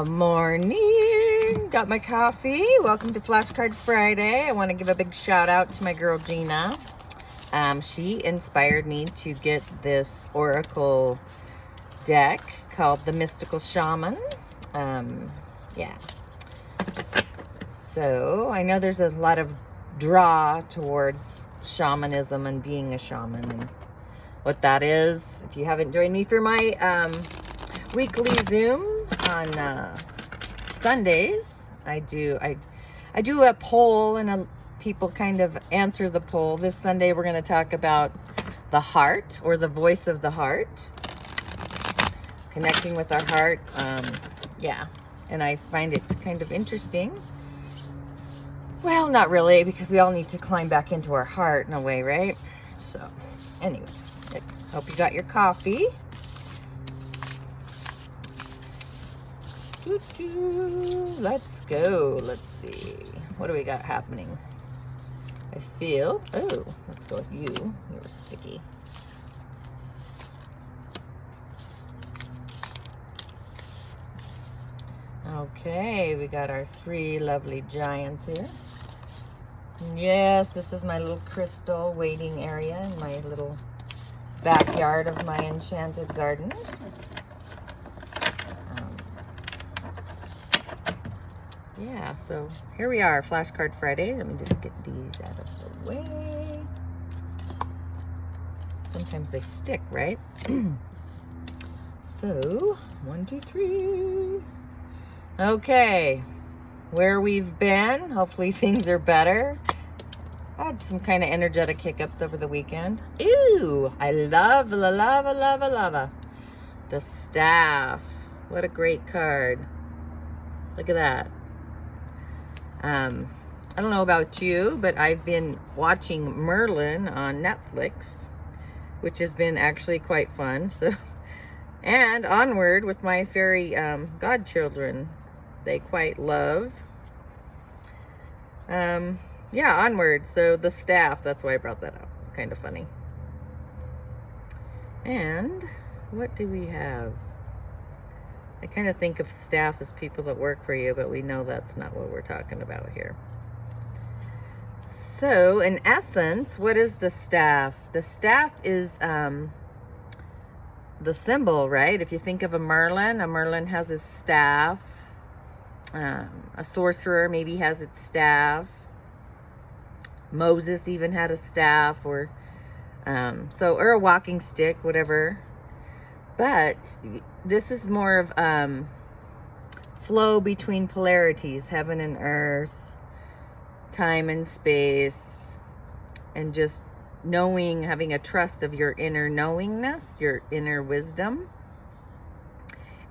Morning. Got my coffee. Welcome to Flashcard Friday. I want to give a big shout out to my girl Gina. She inspired me to get this oracle deck called the Mystical Shaman. Yeah. So I know there's a lot of draw towards shamanism and being a shaman and what that is. If you haven't joined me for my weekly Zoom on Sundays, I do a poll and people kind of answer the poll. This Sunday we're going to talk about the heart, or the voice of the heart, connecting with our heart. Yeah, and I find it kind of interesting. Well, not really, because we all need to climb back into our heart in a way, right? So anyway, hope you got your coffee. Let's go. Let's see. What do we got happening? I feel... Oh, let's go with you. You're sticky. Okay, we got our three lovely giants here. Yes, this is my little crystal waiting area in my little backyard of my enchanted garden. Yeah, so here we are, Flashcard Friday. Let me just get these out of the way. Sometimes they stick, right? So, 1, 2, 3. Okay, where we've been, hopefully things are better. I had some kind of energetic hiccups over the weekend. Ooh, I love the staff. What a great card. Look at that. I don't know about you, but I've been watching Merlin on Netflix, which has been actually quite fun. So, and Onward with my fairy godchildren, they quite love. Yeah, Onward. So the staff, that's why I brought that up. Kind of funny. And what do we have? I kind of think of staff as people that work for you, but we know that's not what we're talking about here. So, in essence, what is the staff? The staff is the symbol, right? If you think of a Merlin has his staff. A sorcerer maybe has its staff. Moses even had a staff, or a walking stick, whatever. But this is more of flow between polarities, heaven and earth, time and space, and just knowing, having a trust of your inner knowingness, your inner wisdom,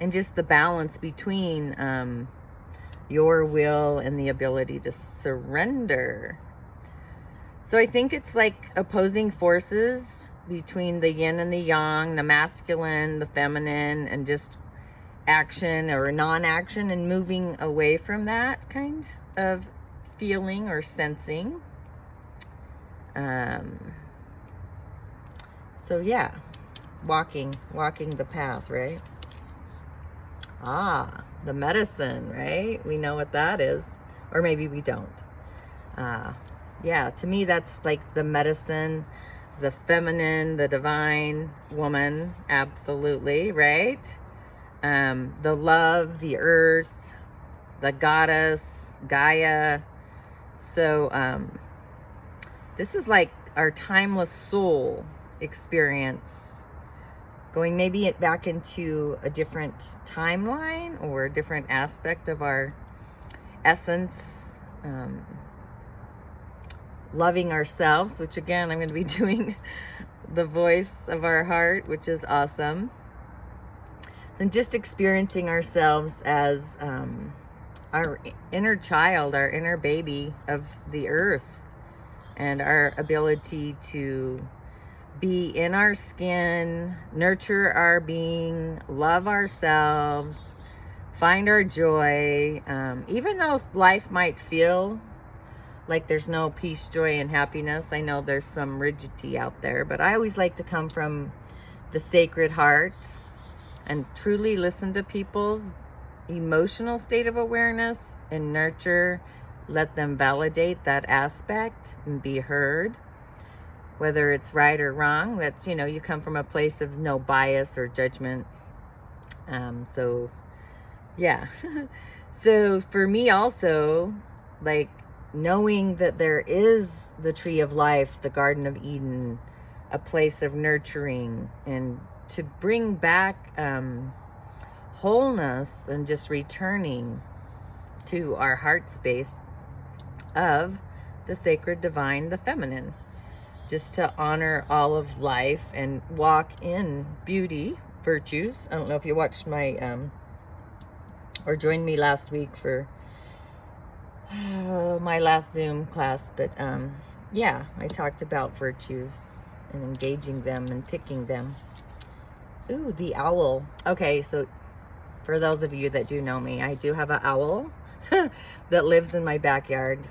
and just the balance between your will and the ability to surrender. So I think it's like opposing forces between the yin and the yang, the masculine, the feminine, and just action or non-action, and moving away from that kind of feeling or sensing. So yeah, walking the path, right? The medicine, right? We know what that is, or maybe we don't. Yeah, to me that's like the medicine, the feminine, the divine woman, absolutely, right? The love, the earth, the goddess, Gaia. So this is like our timeless soul experience, going maybe back into a different timeline or a different aspect of our essence. Loving ourselves, which again, I'm going to be doing the voice of our heart, which is awesome. And just experiencing ourselves as our inner child, our inner baby of the earth, and our ability to be in our skin, nurture our being, love ourselves, find our joy. Even though life might feel like there's no peace, joy, and happiness. I know there's some rigidity out there, but I always like to come from the sacred heart and truly listen to people's emotional state of awareness and nurture. Let them validate that aspect and be heard. Whether it's right or wrong, that's, you know, you come from a place of no bias or judgment. So, yeah. So for me also, like, knowing that there is the tree of life, the Garden of Eden, a place of nurturing, and to bring back wholeness and just returning to our heart space of the sacred, divine, the feminine, just to honor all of life and walk in beauty, virtues. I don't know if you watched my or joined me last week for my last Zoom class, but yeah, I talked about virtues and engaging them and picking them. Ooh, the owl. Okay, so for those of you that do know me, I do have an owl that lives in my backyard.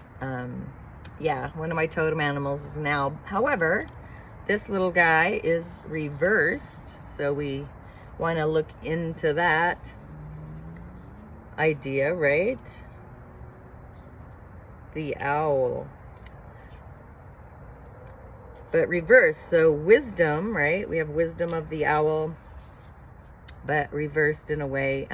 Yeah, one of my totem animals is an owl. However, this little guy is reversed, so we want to look into that idea, right? The owl. But reversed, so wisdom, right? We have wisdom of the owl, but reversed in a way.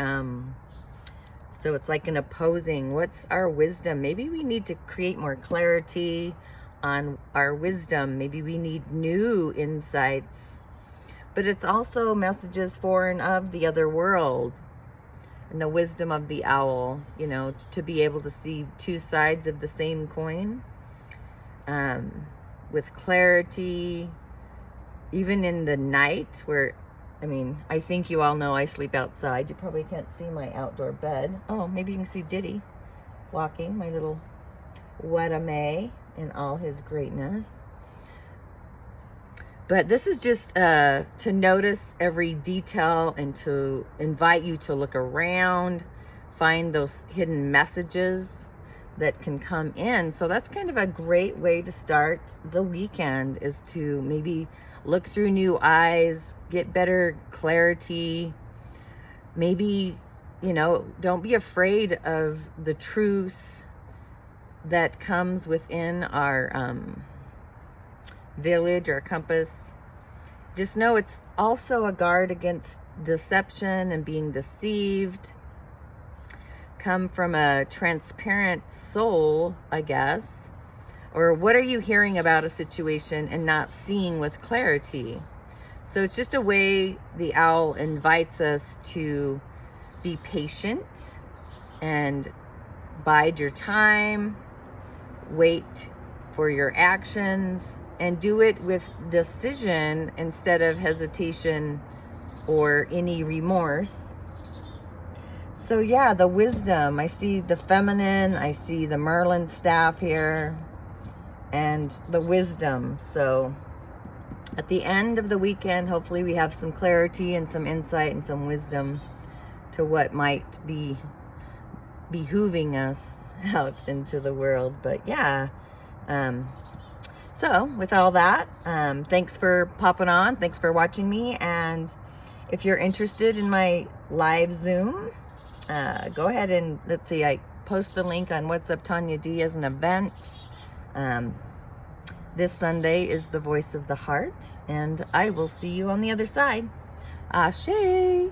So it's like an opposing. What's our wisdom? Maybe we need to create more clarity on our wisdom. Maybe we need new insights. But it's also messages for and of the other world. And the wisdom of the owl, you know, to be able to see two sides of the same coin. With clarity, even in the night where, I mean, I think you all know I sleep outside. You probably can't see my outdoor bed. Oh, maybe you can see Diddy walking, my little Wadame in all his greatness. But this is just to notice every detail and to invite you to look around, find those hidden messages that can come in. So that's kind of a great way to start the weekend, is to maybe look through new eyes, get better clarity. Maybe, you know, don't be afraid of the truth that comes within our village or compass. Just know it's also a guard against deception and being deceived. Come from a transparent soul, I guess. Or what are you hearing about a situation and not seeing with clarity? So it's just a way the owl invites us to be patient and bide your time, wait for your actions, and do it with decision instead of hesitation or any remorse. So yeah, the wisdom. I see the feminine, I see the Merlin staff here, and the wisdom. So at the end of the weekend, hopefully we have some clarity and some insight and some wisdom to what might be behooving us out into the world. But yeah, so with all that, thanks for popping on. Thanks for watching me. And if you're interested in my live Zoom, go ahead and, let's see, I post the link on What's Up Tanya D as an event. This Sunday is the Voice of the Heart, and I will see you on the other side. Ashe.